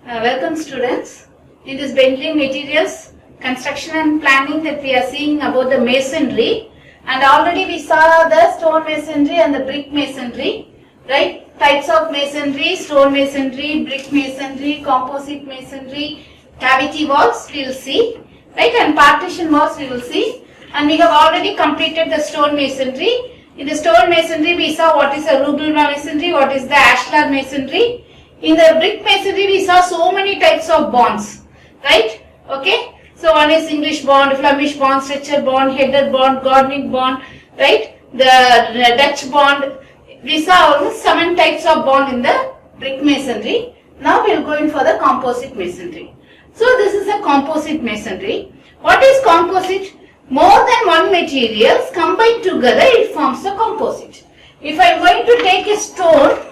Welcome students. In this Bendling Materials Construction and Planning that we are seeing about the masonry, and already we saw the stone masonry and the brick masonry, right? Types of masonry: stone masonry, brick masonry, composite masonry, cavity walls we will see, right? And partition walls we will see. And we have already completed the stone masonry. In the stone masonry we saw what is a Rubel masonry, what is the ashlar masonry. In the brick masonry, we saw so many types of bonds, right? Okay. So one is English bond, Flemish bond, stretcher bond, header bond, Gordon bond, right? The Dutch bond. We saw almost 7 types of bond in the brick masonry. Now we are going for the composite masonry. So this is a composite masonry. What is composite? More than one materials combined together, it forms a composite. If I am going to take a stone,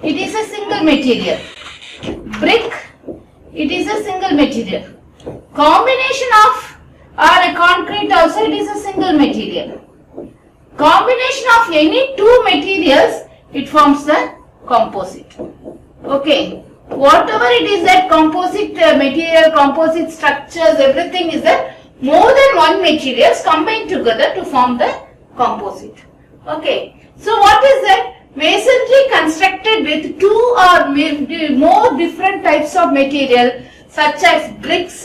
it is a single material. Brick, it is a single material. Combination of or a concrete also, it is a single material. Combination of any two materials, it forms a composite. Okay. Whatever it is that composite material, composite structures, everything is that more than one materials combined together to form the composite. Okay. So what is that? Masonry constructed with 2 or more different types of material such as bricks,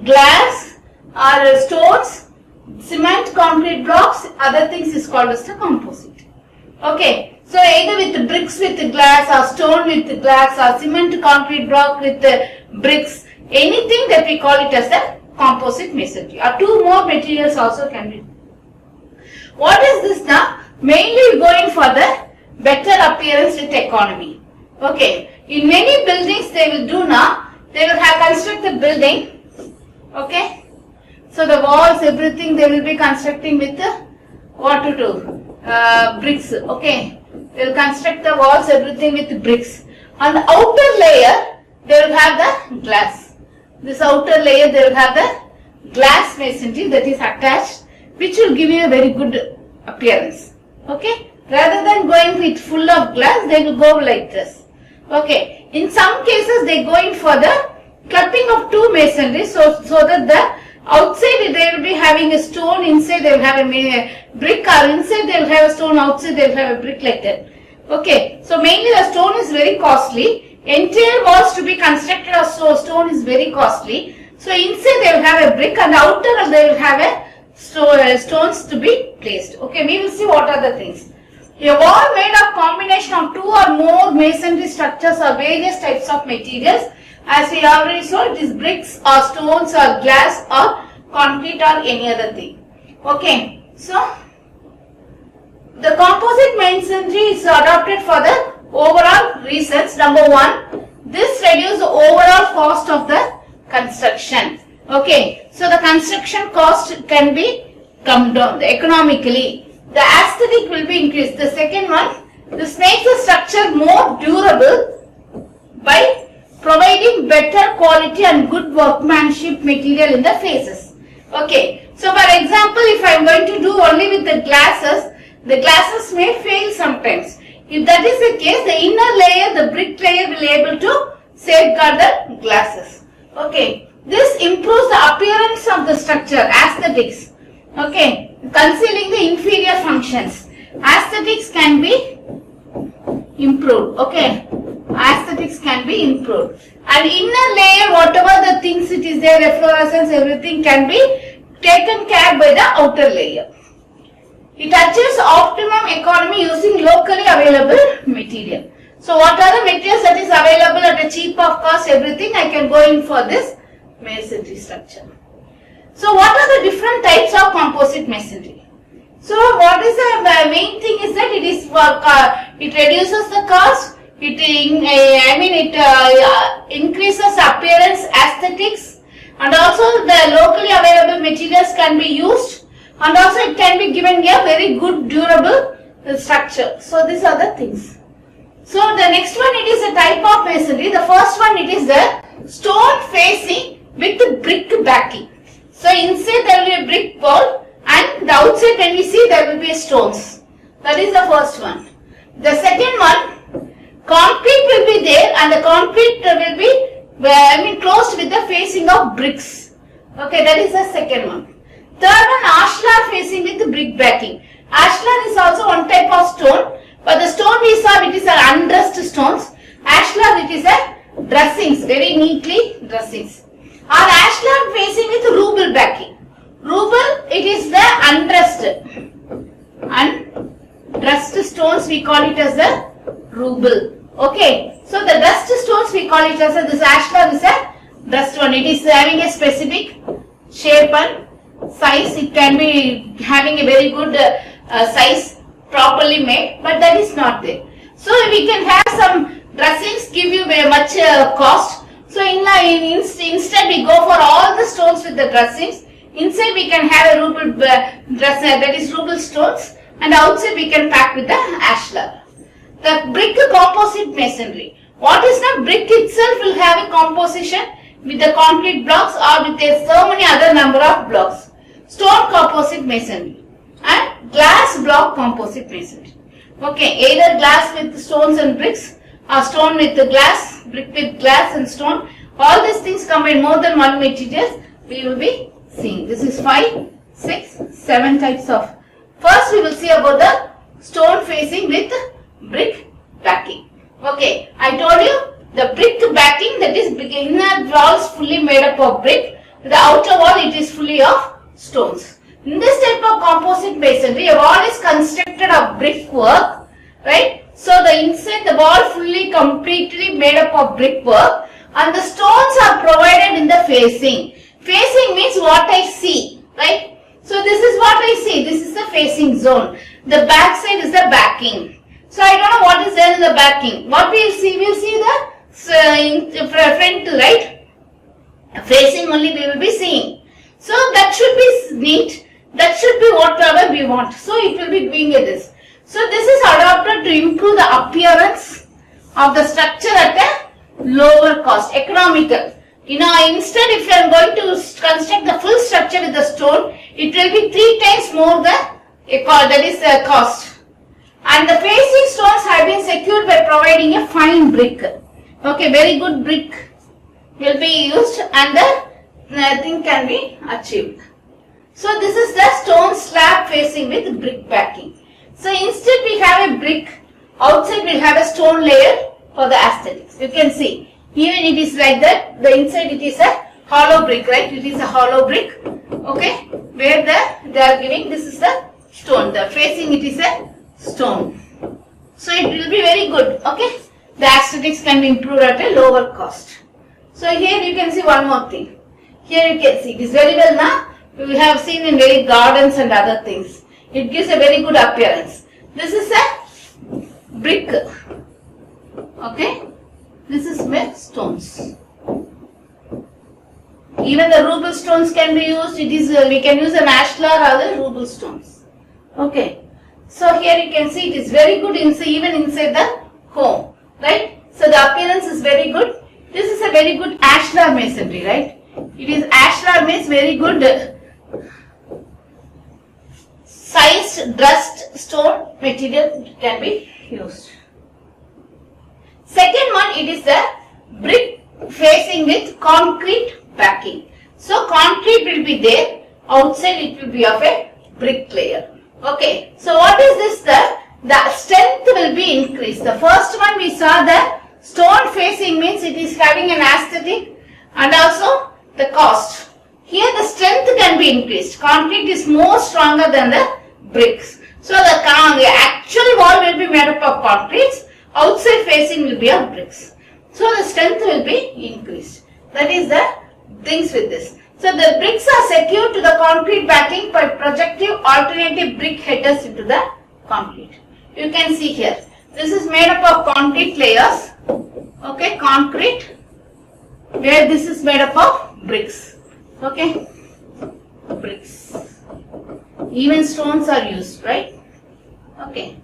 glass or stones, cement, concrete blocks, other things is called as the composite. Okay, so either with bricks with glass or stone with glass or cement, concrete block with bricks, anything that we call it as a composite masonry, or 2 more materials also can be. What is this now? Mainly going for the better appearance with economy. Okay. In many buildings they will do now, they will have construct the building. Okay. So the walls, everything they will be constructing with what to do? Bricks. Okay. They will construct the walls, everything with bricks. On the outer layer, they will have the glass. This outer layer, they will have the glass masonry that is attached, which will give you a very good appearance. Okay. Rather than going with full of glass, they will go like this. Okay. In some cases, they go in for the clumping of 2 masonry, so that the outside they will be having a stone, inside they will have a brick, or inside they will have a stone, outside they will have a brick, like that. Okay. So mainly the stone is very costly. Entire walls to be constructed of stone is very costly. So inside they will have a brick, and outer they will have a stones to be placed. Okay. We will see what are the things. A wall made of combination of 2 or more masonry structures or various types of materials. As we already saw, it is bricks or stones or glass or concrete or any other thing. Okay. So, the composite masonry is adopted for the overall reasons. Number 1, this reduces the overall cost of the construction. Okay. So, the construction cost can be come down economically. The aesthetic will be increased. The second one, this makes the structure more durable by providing better quality and good workmanship material in the faces. Okay. So, for example, if I am going to do only with the glasses may fail sometimes. If that is the case, the inner layer, the brick layer will be able to safeguard the glasses. Okay. This improves the appearance of the structure, aesthetics. Okay. Concealing the inferior functions. Aesthetics can be improved. Okay. Aesthetics can be improved. And inner layer, whatever the things it is there, efflorescence, everything can be taken care by the outer layer. It achieves optimum economy using locally available material. So what are the materials that is available at a cheap of cost, everything I can go in for this masonry structure. So what are the different types of composite masonry? So what is the main thing is that it reduces the cost, it increases appearance, aesthetics, and also the locally available materials can be used, and also it can be given a very good durable structure. So these are the things. So the next one, it is a type of masonry. The first one, it is the stone facing with the brick backing. So inside there will be a brick wall, and the outside when we see there will be stones. That is the first one. The second one, concrete will be there, and the concrete will be closed with the facing of bricks. Okay, that is the second one. Third one, ashlar facing with brick backing. Ashlar is also one type of stone, but the stone we saw, it is an undressed stones. Ashlar, it is a dressings, very neatly dressings. Or ashlar facing with ruble backing. Ruble, it is the undressed stones, we call it as the ruble. Okay, so the dressed stones we call it as this ashlar is a dressed one. It is having a specific shape and size. It can be having a very good size, properly made, but that is not there. So we can have some dressings give you very much cost. So instead we go for all the stones with the dressings. Inside we can have a ruble dress, that is ruble stones, and outside we can pack with the ashlar. The brick composite masonry. What is the brick itself will have a composition with the concrete blocks or with so many other number of blocks. Stone composite masonry and glass block composite masonry. Okay, either glass with stones and bricks or stone with the glass, brick with glass and stone. All these things combine more than one materials we will be seeing. This is 5, 6, 7 types of. First we will see about the stone facing with brick backing. Okay, I told you the brick backing, that is inner walls fully made up of brick. The outer wall it is fully of stones. In this type of composite masonry, a wall is constructed of brickwork, right? So the inside the wall fully completely made up of brickwork, and the stones are provided in the facing. Facing means what I see, right? So this is what I see. This is the facing zone. The back side is the backing. So I don't know what is there in the backing. What we will see the front, right? Facing only we will be seeing. So that should be neat. That should be whatever we want. So it will be doing this. So this is adopted to improve the appearance of the structure at a lower cost, economical. Instead if you are going to construct the full structure with the stone, it will be 3 times more the cost. And the facing stones have been secured by providing a fine brick. Okay, very good brick will be used and the thing can be achieved. So this is the stone slab facing with brick backing. So instead we have a brick, outside we have a stone layer for the aesthetics. You can see, even it is like that, the inside it is a hollow brick, right? It is a hollow brick, okay, where they are giving, this is the stone, the facing it is a stone. So it will be very good, okay. The aesthetics can be improved at a lower cost. So here you can see one more thing. Here you can see, it is very well now. We have seen in very gardens and other things. It gives a very good appearance. This is a brick, okay. This is made stones. Even the ruble stones can be used. It is we can use an ashlar or the ruble stones. Okay. So here you can see it is very good inside, even inside the home, right? So the appearance is very good. This is a very good ashlar masonry, right? It is ashlar means very good sized dressed stone material can be used. Second one, it is the brick facing with concrete backing. So concrete will be there, outside it will be of a brick layer. Okay, so what is this? The strength will be increased. The first one we saw the stone facing means it is having an aesthetic and also the cost. Here the strength can be increased. Concrete is more stronger than the bricks. So the actual wall will be made up of concrete. Outside facing will be of bricks. So the strength will be increased. That is the things with this. So the bricks are secured to the concrete backing by projective alternative brick headers into the concrete. You can see here. This is made up of concrete layers. Okay, concrete. Where this is made up of bricks. Okay, bricks. Even stones are used, right? Okay.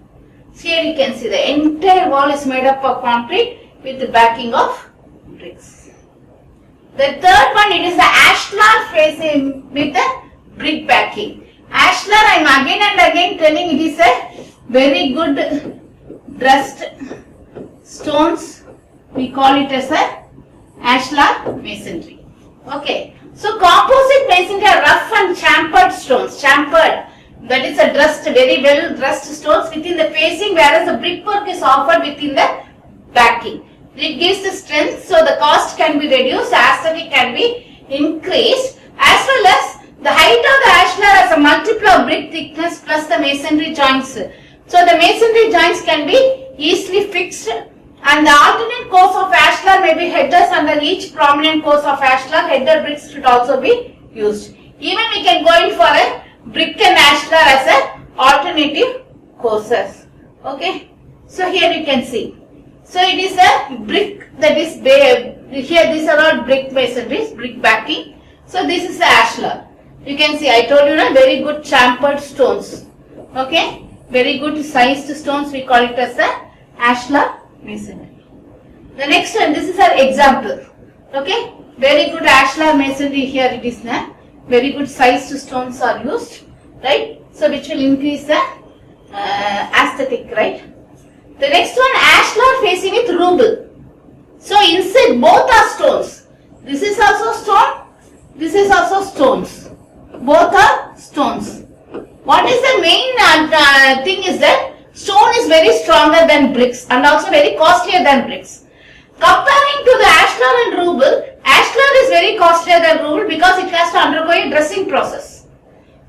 Here you can see the entire wall is made up of concrete with the backing of bricks. The third one, it is the ashlar facing with the brick backing. Ashlar, I am again and again telling, it is a very good dressed stones. We call it as a ashlar masonry. Okay. So composite masonry are rough and chamfered stones. Chamfered, that is a dressed, very well dressed stones within the facing, whereas the brickwork is offered within the backing. It gives the strength, so the cost can be reduced, aesthetic can be increased, as well as the height of the ashlar as a multiple of brick thickness plus the masonry joints. So the masonry joints can be easily fixed, and the alternate course of ashlar may be headers under each prominent course of ashlar. Header bricks should also be used. Even we can go in for a brick and ashlar as a alternative courses. Okay. So here you can see. So it is a brick, that is here these are all brick masonry, brick backing. So this is the ashlar. You can see I told you very good chamfered stones. Okay. Very good sized stones, we call it as the ashlar masonry. The next one, this is our example. Okay. Very good ashlar masonry, here it is now. Very good sized stones are used, right? So which will increase the aesthetic, right? The next one, ashlar facing with ruble. So inside both are stones. This is also stone. This is also stones. Both are stones. What is the main thing is that stone is very stronger than bricks and also very costlier than bricks. Comparing to the ashlar and ruble, ashlar is very costlier than ruble because it has to undergo a dressing process.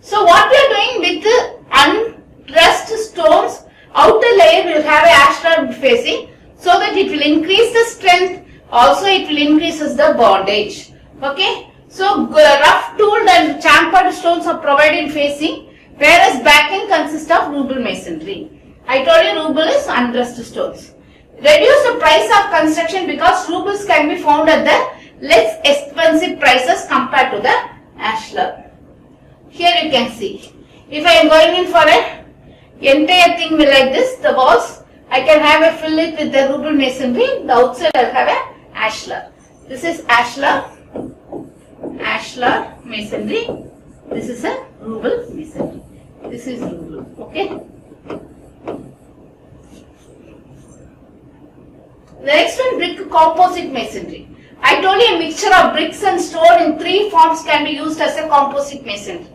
So what we are doing with the undressed stones, outer layer will have a ashlar facing, so that it will increase the strength, also it will increases the bondage. Okay. So rough tooled and chamfered stones are provided facing, whereas backing consists of ruble masonry. I told you ruble is undressed stones. Reduce the price of construction because rubles can be found at the less expensive prices compared to the ashlar. Here you can see. If I am going in for a entire thing like this, the walls, I can have a fill it with the ruble masonry. The outside I will have a ashlar. This is ashlar masonry. This is a ruble masonry. This is ruble. Okay. The next one, brick composite masonry. I told you a mixture of bricks and stone in three forms can be used as a composite masonry.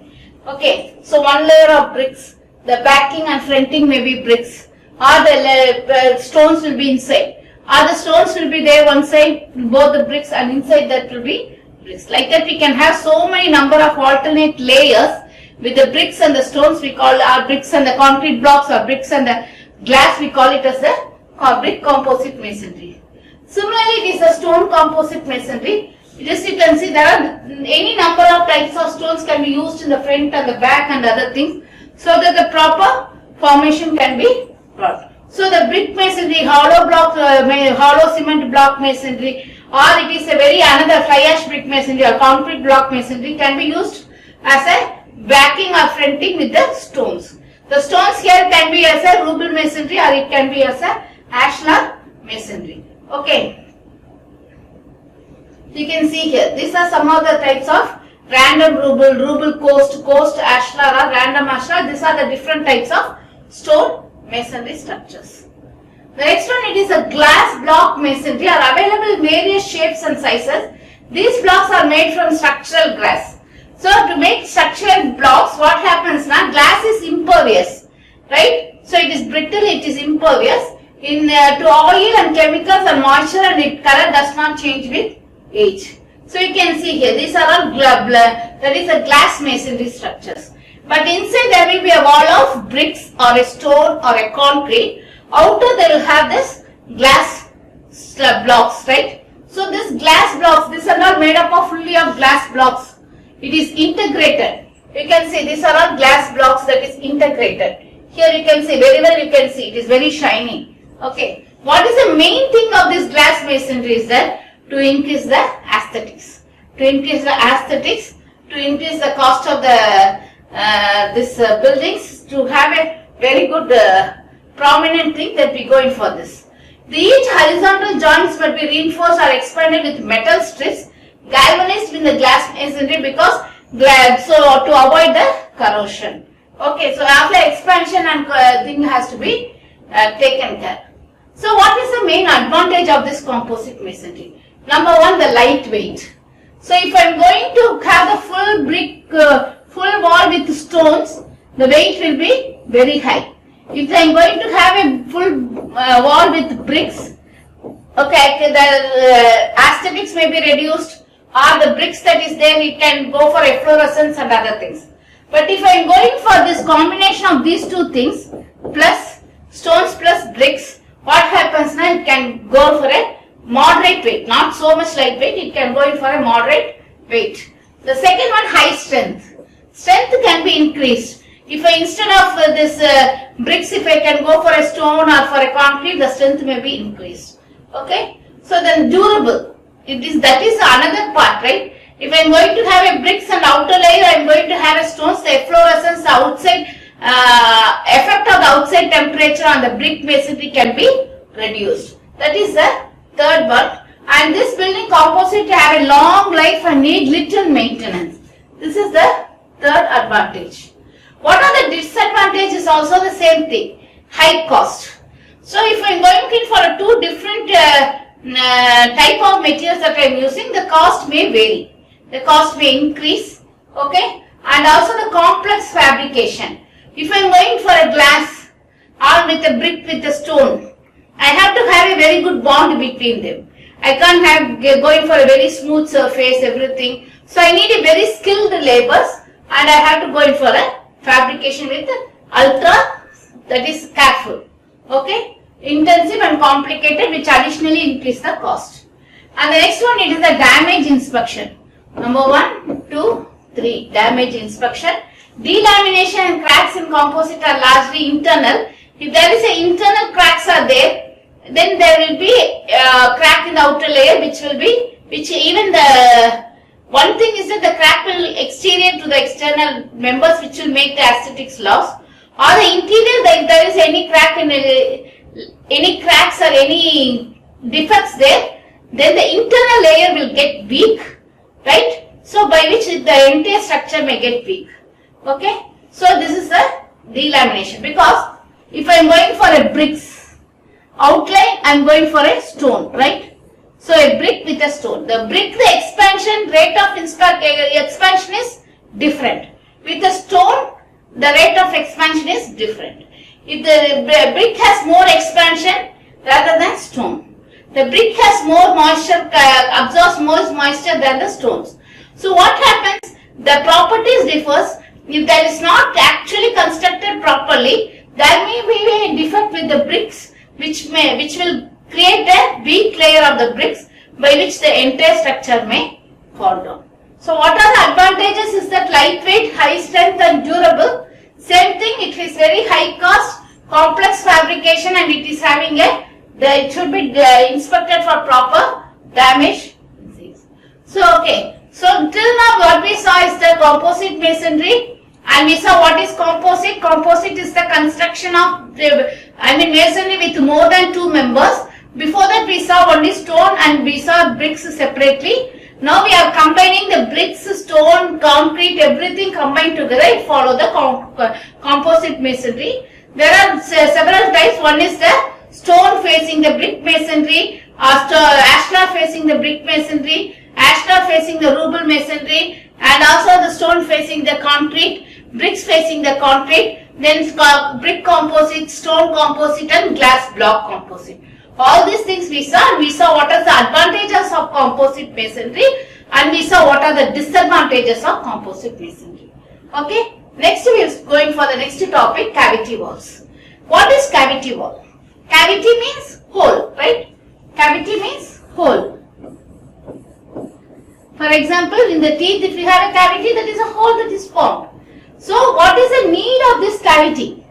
Okay. So one layer of bricks. The backing and fronting may be bricks, or the stones will be inside, or the stones will be there one side, both the bricks, and inside that will be bricks. Like that we can have so many number of alternate layers with the bricks and the stones. We call our bricks and the concrete blocks, or bricks and the glass, we call it as a brick composite masonry. Similarly, it is a stone composite masonry. Just you can see there are any number of types of stones can be used in the front and the back and other things, so that the proper formation can be brought. So the brick masonry, hollow block, hollow cement block masonry, or it is a very another fly ash brick masonry or concrete block masonry can be used as a backing or fronting with the stones. The stones here can be as a ruble masonry or it can be as a ashlar masonry. Okay. You can see here, these are some of the types of random ruble, coast, ashlar or random ashlar. These are the different types of stone masonry structures. The next one, it is a glass block masonry, are available in various shapes and sizes. These blocks are made from structural glass. So to make structural blocks, what happens now? Glass is impervious, right? So it is brittle, it is impervious to oil and chemicals and moisture, and its color does not change with age. So you can see here, these are all that is a glass masonry structures. But inside there will be a wall of bricks or a stone or a concrete. Outer they will have this glass blocks, right? So this glass blocks, these are not made up of fully of glass blocks. It is integrated. You can see these are all glass blocks that is integrated. Here you can see very well, you can see it is very shiny. Okay. What is the main thing of this glass masonry is that to increase the aesthetics. To increase the aesthetics, to increase the cost of the buildings, to have a very good prominent thing that we go in for this. Each horizontal joints must be reinforced or expanded with metal strips galvanized in the glass masonry because so to avoid the corrosion. Okay, so after expansion and thing has to be taken care. So what is the main advantage of this composite masonry? Number one, the lightweight. So if I am going to have the full brick, full wall with stones, the weight will be very high. If I am going to have a full wall with bricks, okay, the aesthetics may be reduced, or the bricks that is there, it can go for efflorescence and other things. But if I am going for this combination of these two things, plus stones plus bricks, what happens now? It can go for a moderate weight, not so much lightweight, it can go in for a moderate weight. The second one, high strength. Strength can be increased. If I, instead of this bricks, if I can go for a stone or for a concrete, the strength may be increased. Okay. So then durable. That is another part, right? If I am going to have a bricks and outer layer, I am going to have a stones, the efflorescence, the outside effect of the outside temperature on the brick masonry can be reduced. That is the third one. And this building composite have a long life and need little maintenance. This is the third advantage. What are the disadvantages? Also the same thing. High cost. So if I am going in for two different type of materials that I am using, the cost may vary. The cost may increase. Okay. And also the complex fabrication. If I am going for a glass or with a brick with a stone, I have to have a very good bond between them. I can't have going for a very smooth surface, everything. So I need a very skilled laborers, and I have to go in for a fabrication with ultra, that is careful. Okay, intensive and complicated, which additionally increase the cost. And the next one, it is the damage inspection. Number 1, 2, 3, damage inspection. Delamination and cracks in composite are largely internal. If there is a internal cracks are there, then there will be a crack in the outer layer, which even the one thing is that the crack will exterior to the external members, which will make the aesthetics loss. Or the interior, if there is any crack in any cracks or any defects there, then the internal layer will get weak, right? So by which the entire structure may get weak. Okay, so this is the delamination, because if I am going for a bricks outline, I am going for a stone, right? So a brick with a stone. The brick, the expansion rate of expansion is different. With a stone, the rate of expansion is different. If the brick has more expansion rather than stone, the brick has more moisture, absorbs more moisture than the stones. So what happens? The properties differs. If that is not actually constructed properly, there may be a defect with the bricks, which will create a weak layer of the bricks, by which the entire structure may fall down. So what are the advantages? Is that lightweight, high strength and durable. Same thing, it is very high cost, complex fabrication, and it is having it should be inspected for proper damage. So okay, so till now what we saw is the composite masonry, and we saw what is composite. Composite is the construction of masonry with more than 2 members. Before that we saw only stone and we saw bricks separately. Now we are combining the bricks, stone, concrete, everything combined together. It follow the composite masonry. There are several types. One is the stone facing the brick masonry, ashlar facing the brick masonry, ashlar facing the rubble masonry, and also the stone facing the concrete, bricks facing the concrete, then brick composite, stone composite, and glass block composite. All these things we saw what are the advantages of composite masonry, and we saw what are the disadvantages of composite masonry. Okay, next we are going for the next topic, cavity walls. What is cavity wall? Cavity means hole, right? Cavity means hole. For example, in the teeth, if we have a cavity, that is a hole that is formed. So what is the need of this cavity?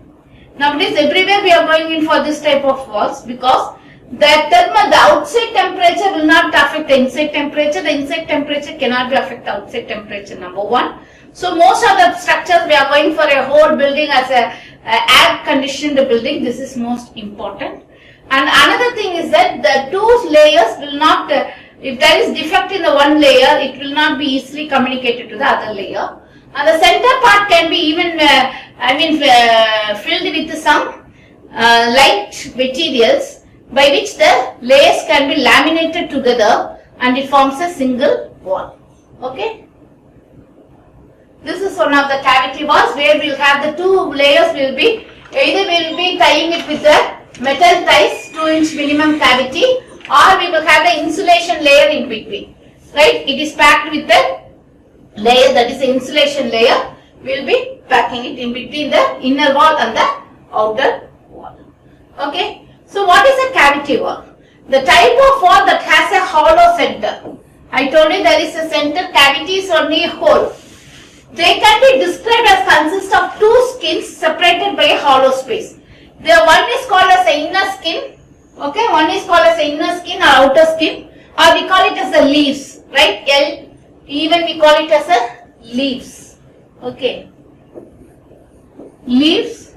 Nowadays everywhere we are going in for this type of walls, because the outside temperature will not affect the inside temperature. The inside temperature cannot be affect the outside temperature, number 1. So most of the structures we are going for a whole building as a air conditioned building. This is most important. And another thing is that the 2 layers will not, if there is defect in the one layer, it will not be easily communicated to the other layer. And the center part can be even, filled with some light materials, by which the layers can be laminated together, and it forms a single wall. Okay. This is one of the cavity walls where we will have the two layers will be, either we will be tying it with the metal ties 2-inch minimum cavity, or we will have the insulation layer in between. Right? It is packed with the layer, that is the insulation layer. We will be packing it in between the inner wall and the outer wall. Okay. So what is a cavity wall? The type of wall that has a hollow center. I told you there is a center cavity is only a hole. They can be described as consist of two skins separated by a hollow space. The one is called as the inner skin. Okay, one is called as the inner skin or outer skin, or we call it as the leaves, right? Even we call it as a leaves. Okay, leaves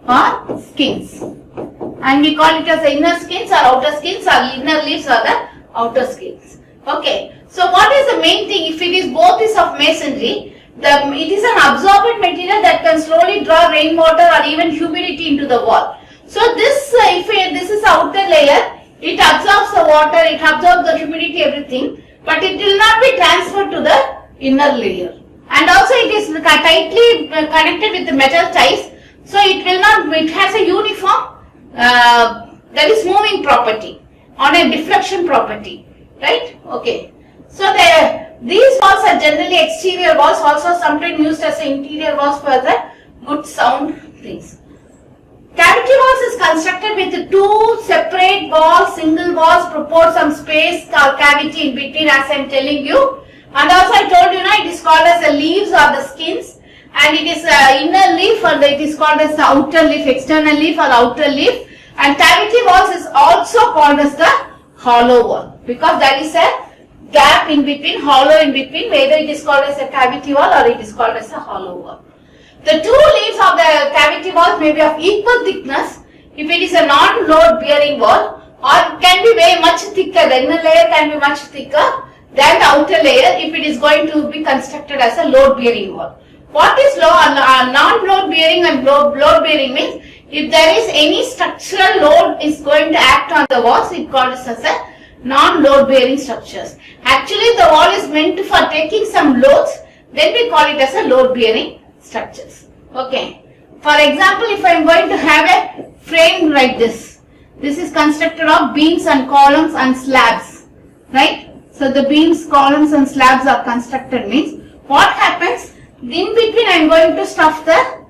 or skins, and we call it as the inner skins or outer skins, or inner leaves or the outer skins. Okay, so what is the main thing? If it is both is of masonry, it is an absorbent material that can slowly draw rainwater or even humidity into the wall. So this, this is outer layer, it absorbs the water, it absorbs the humidity, everything, but it will not be transferred to the inner layer. And also it is tightly connected with the metal ties, so it will not, it has a uniform, that is moving property, on a deflection property, right? Okay. So these walls are generally exterior walls, also sometimes used as interior walls for the good sound things. Cavity walls is constructed with two separate walls, single walls, provide some space or cavity in between, as I am telling you. And also I told you now it is called as the leaves or the skins, and it is inner leaf, or it is called as the outer leaf, external leaf or outer leaf. And cavity walls is also called as the hollow wall, because there is a gap in between, hollow in between, whether it is called as a cavity wall or it is called as a hollow wall. The two leaves of the cavity walls may be of equal thickness if it is a non-load bearing wall, or it can be very much thicker. The inner layer can be much thicker than the outer layer if it is going to be constructed as a load bearing wall. What is non-load bearing and load bearing means, if there is any structural load is going to act on the walls, it calls as a non-load bearing structures. Actually the wall is meant for taking some loads, then we call it as a load bearing structures. Okay. For example, if I am going to have a frame like this, this is constructed of beams and columns and slabs, right? So the beams, columns and slabs are constructed means, what happens, in between I am going to stuff the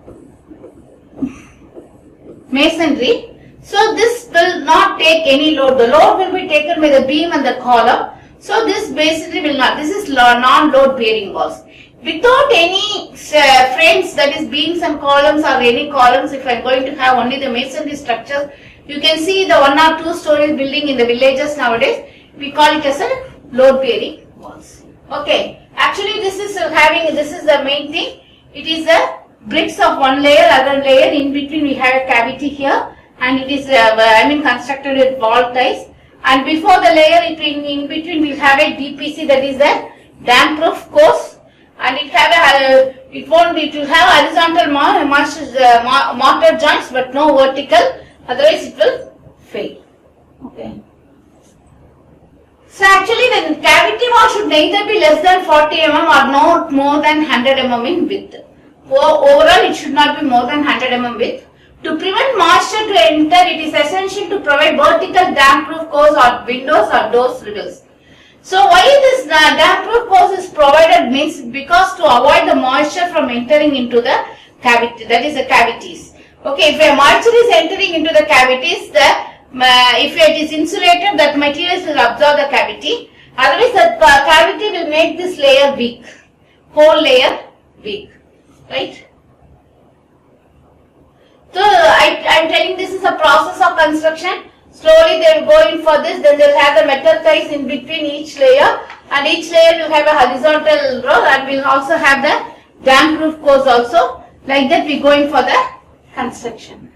masonry. So this will not take any load. The load will be taken by the beam and the column. So this masonry will not. This is non-load bearing walls. Without any frames, that is beams and columns or any columns, if I am going to have only the masonry structures, you can see the 1 or 2 story building in the villages nowadays, we call it as a load bearing walls. Okay. Actually this is the main thing. It is the bricks of one layer, other layer, in between we have a cavity here. And it is constructed with wall ties, and before the layer in between we have a DPC, that is the damp proof course, and it will have horizontal mortar joints but no vertical, otherwise it will fail. Okay. So actually the cavity wall should neither be less than 40 mm or not more than 100 mm in width. Overall it should not be more than 100 mm width. To prevent moisture to enter, it is essential to provide vertical damp-proof course or windows or doors revels. So why this damp-proof course is provided means, because to avoid the moisture from entering into the cavity, that is the cavities. Okay, if a moisture is entering into the cavities, if it is insulated, that materials will absorb the cavity. Otherwise, the cavity will make this layer weak, whole layer weak, right? So I am telling this is a process of construction. Slowly they will go in for this, then they will have the metal ties in between each layer, and each layer will have a horizontal row, and we will also have the damp proof course also. Like that we go in for the construction.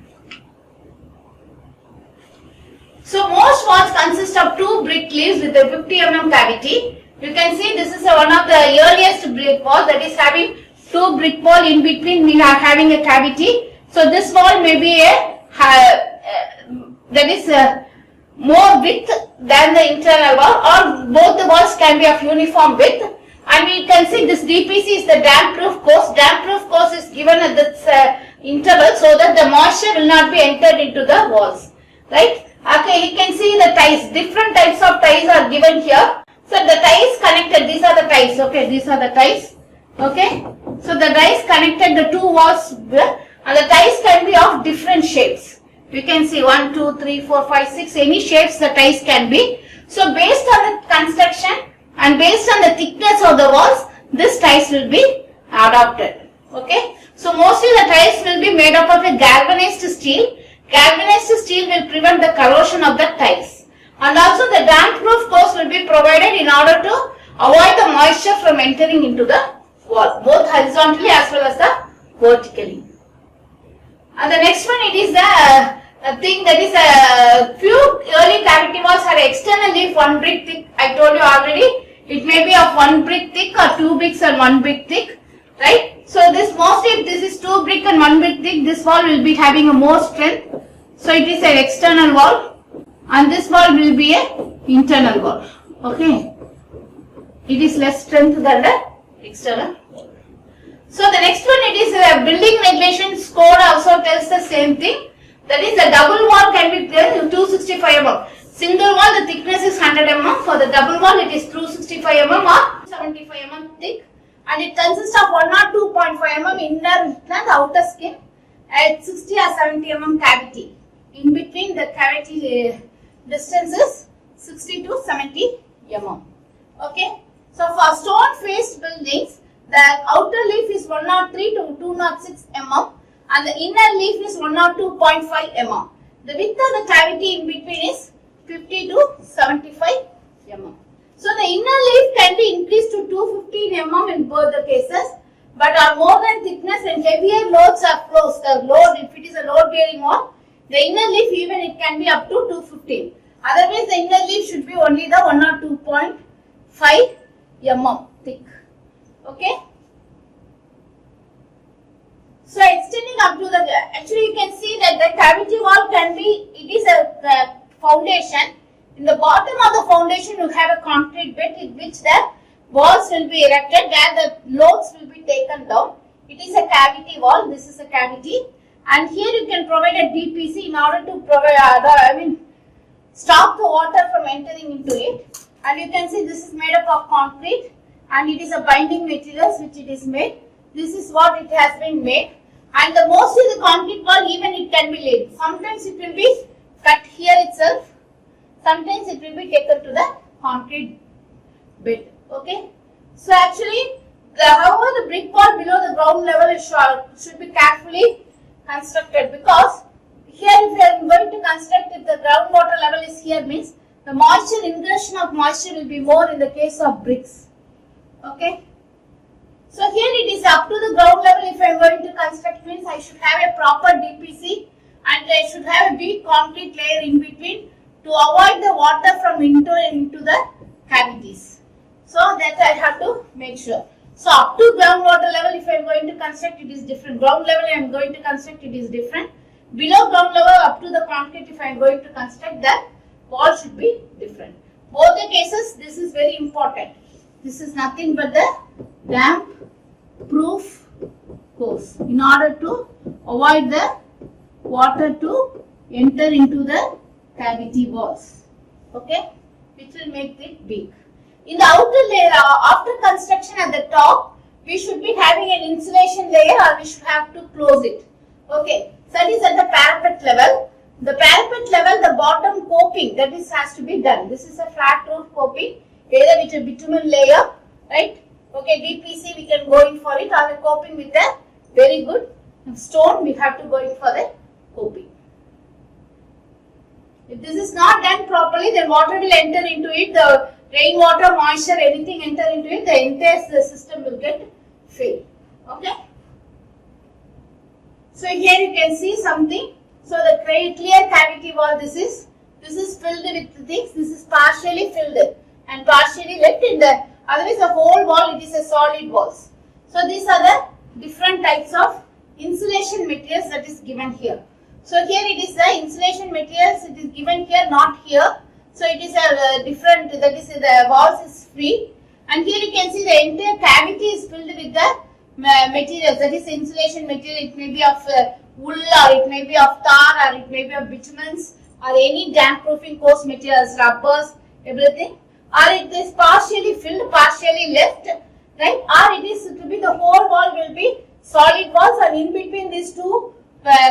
So most walls consist of 2 brick leaves with a 50 mm cavity. You can see this is one of the earliest brick walls, that is having 2 brick wall, in between we are having a cavity. So this wall may be a more width than the internal wall, or both the walls can be of uniform width. And we can see this DPC is the damp proof course. Damp proof course is given at this interval so that the moisture will not be entered into the walls. Right? Okay, you can see the ties. Different types of ties are given here. So the ties connected, these are the ties. Okay, these are the ties. Okay. So the ties connected the two walls, and the ties can be of different shapes. We can see 1, 2, 3, 4, 5, 6, any shapes the ties can be. So based on the construction and based on the thickness of the walls, this ties will be adopted. Okay. So mostly the ties will be made up of a galvanized steel. Galvanized steel will prevent the corrosion of the ties. And also the damp proof course will be provided in order to avoid the moisture from entering into the wall, both horizontally as well as the vertically. And the next one, it is the thing that is a few early cavity walls had external leaf 1 brick thick. I told you already. It may be of 1 brick thick or 2 bricks and 1 brick thick, right? So this mostly, if this is 2 brick and 1 brick thick, this wall will be having a more strength. So it is an external wall, and this wall will be a internal wall. Okay, it is less strength than the external. So the next one, it is a building regulations code also tells the same thing. That is, the double wall can be 265 mm. Single wall, the thickness is 100 mm. For the double wall, it is 265 mm or 75 mm thick. And it consists of 1 or 2.5 mm inner and outer skin at 60 or 70 mm cavity. In between the cavity distance is 60 to 70 mm. Okay. So for stone faced buildings, the outer leaf is 103 to 206 mm and the inner leaf is 102.5 mm. The width of the cavity in between is 50 to 75 mm. So the inner leaf can be increased to 215 mm in both the cases, but are more than thickness and heavier loads are flows. The load, if it is a load bearing wall, the inner leaf even it can be up to 215. Otherwise the inner leaf should be only the 1 or 2.5 mm thick. Okay. So extending up to the, actually you can see that the cavity wall can be, it is a foundation. In the bottom of the foundation you have a concrete bed in which the walls will be erected where the loads will be taken down. It is a cavity wall, this is a cavity, and here you can provide a DPC in order to provide, stop the water from entering into it. And you can see this is made up of concrete and it is a binding materials which it is made. This is what it has been made. And the mostly the concrete wall even it can be laid. Sometimes it will be cut here itself. Sometimes it will be taken to the concrete bed. Okay. So actually, however the brick wall below the ground level is should be carefully constructed, because here if you are going to construct, if the groundwater level is here, means the moisture, ingression of moisture will be more in the case of bricks. Okay. So here it is up to the ground level. If I am going to construct, means I should have a proper DPC and I should have a big concrete layer in between to avoid the water from into the cavities. So that I have to make sure. So up to groundwater level, if I am going to construct, it is different. Ground level I am going to construct, it is different. Below ground level up to the concrete, if I am going to construct, that wall should be different. Both the cases, this is very important. This is nothing but the damp proof course in order to avoid the water to enter into the cavity walls. Okay, which will make it big. In the outer layer, after construction at the top, we should be having an insulation layer or we should have to close it. Okay, so that is at the parapet level. The parapet level, the bottom coping, that is has to be done. This is a flat roof coping, either with a bitumen layer, right? Okay, DPC we can go in for it, or a coping with a very good stone, we have to go in for the coping. If this is not done properly, then water will enter into it, the rainwater, moisture, anything enter into it, the entire system will get fail. Okay. So here you can see something. So the clear cavity wall, this is filled with things, this is partially filled and partially left in the, otherwise the whole wall it is a solid walls. So these are the different types of insulation materials that is given here. So here it is the insulation materials, it is given here, not here. So it is a different, that is the walls is free. And here you can see the entire cavity is filled with the materials, that is insulation material. It may be of wool, or it may be of tar, or it may be of bitumens, or any damp proofing coarse materials, rubbers, everything. Or it is partially filled, partially left, right? Or it is to be the whole wall will be solid walls, and in between these two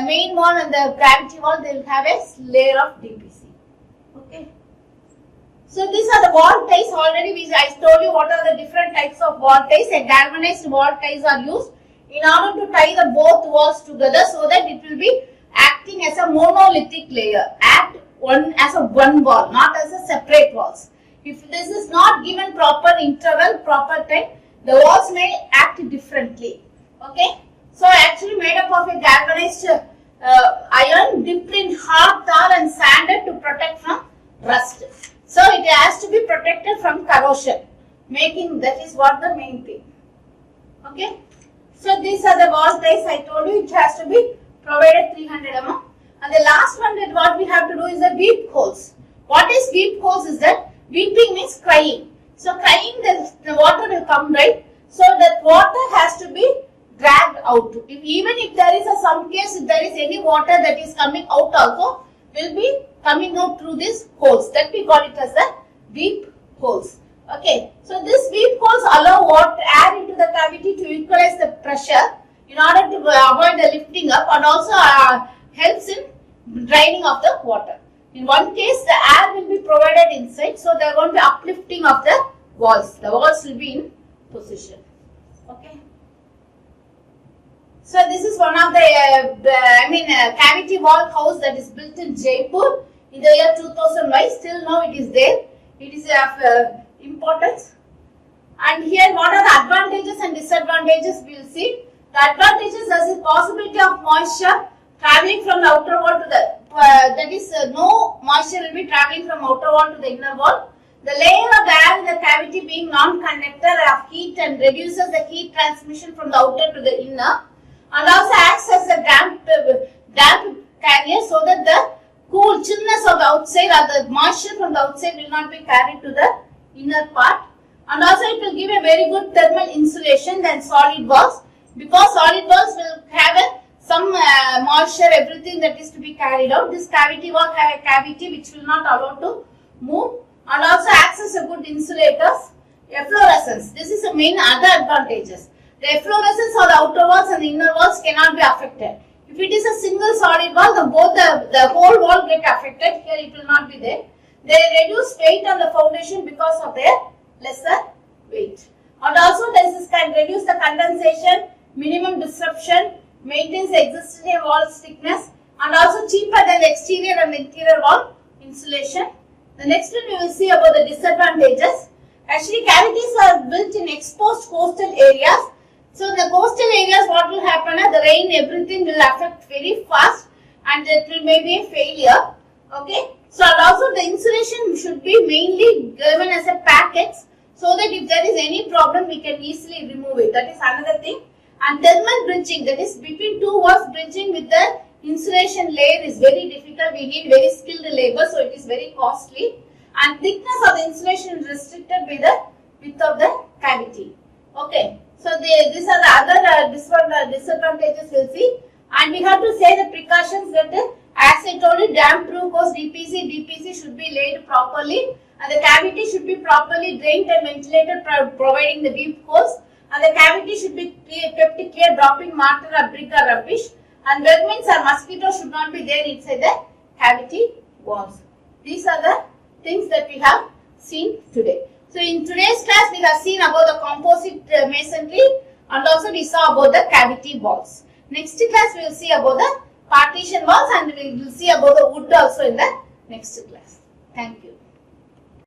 main wall and the cavity wall, they will have a layer of DPC. Okay. So these are the wall ties. Already I told you what are the different types of wall ties. A galvanized wall ties are used in order to tie the both walls together, so that it will be acting as a monolithic layer, act as a one wall, not as a separate walls. If this is not given proper interval, proper time, the walls may act differently. Okay. So actually made up of a galvanized iron dipped in hard tar and sanded to protect from rust. So it has to be protected from corrosion, making, that is what the main thing. Okay. So these are the wall ties. I told you it has to be provided 300 mm. And the last one that what we have to do is the weep holes. What is weep holes is that weeping means crying. So crying, the water will come, right? So that water has to be dragged out. Even if there is some case, if there is any water that is coming out also, will be coming out through these holes. That we call it as the weep holes. Okay. So these weep holes allow air into the cavity to equalize the pressure in order to avoid the lifting up, and also helps in draining of the water. In one case, the air will be provided inside, so there won't be uplifting of the walls. The walls will be in position. Okay. So this is one of the cavity wall house that is built in Jaipur in the year 2005. Still now it is there. It is of importance. And here what are the advantages and disadvantages we will see. The advantages, there is a possibility of moisture traveling from the outer wall to the, no moisture will be traveling from outer wall to the inner wall. The layer of the air in the cavity being non-conductor of heat and reduces the heat transmission from the outer to the inner, and also acts as a damp carrier, so that the cool chillness of the outside or the moisture from the outside will not be carried to the inner part. And also it will give a very good thermal insulation than solid walls, because solid walls will have some moisture, everything that is to be carried out. This cavity wall have a cavity which will not allow to move, and also acts as a good insulators. Efflorescence, this is the main other advantages. The efflorescence of the outer walls and the inner walls cannot be affected. If it is a single solid wall, the whole wall get affected. Here it will not be there. They reduce weight on the foundation because of their lesser weight. And also this can reduce the condensation, minimum disruption, maintains the existing wall thickness, and also cheaper than the exterior and interior wall insulation. The next one we will see about the disadvantages. Actually, cavities are built in exposed coastal areas. So the coastal areas, what will happen is the rain, everything will affect very fast, and it will maybe a failure. Okay. So and also the insulation should be mainly given as a packet, so that if there is any problem, we can easily remove it. That is another thing. And thermal bridging, that is between two walls bridging with the insulation layer is very difficult. We need very skilled labor, so it is very costly. And thickness of the insulation is restricted by the width of the cavity. Okay. So these are the other disadvantages we'll see. And we have to say the precautions that, as I told you, damp proof course DPC should be laid properly, and the cavity should be properly drained and ventilated, providing the weep holes, and the cavity should be kept clear, dropping mortar or brick or rubbish, and vermins or mosquitoes should not be there inside the cavity walls. These are the things that we have seen today. So in today's class, we have seen about the composite masonry, and also we saw about the cavity walls. Next class, we will see about the partition walls, and we will see about the wood also in the next class. Thank you.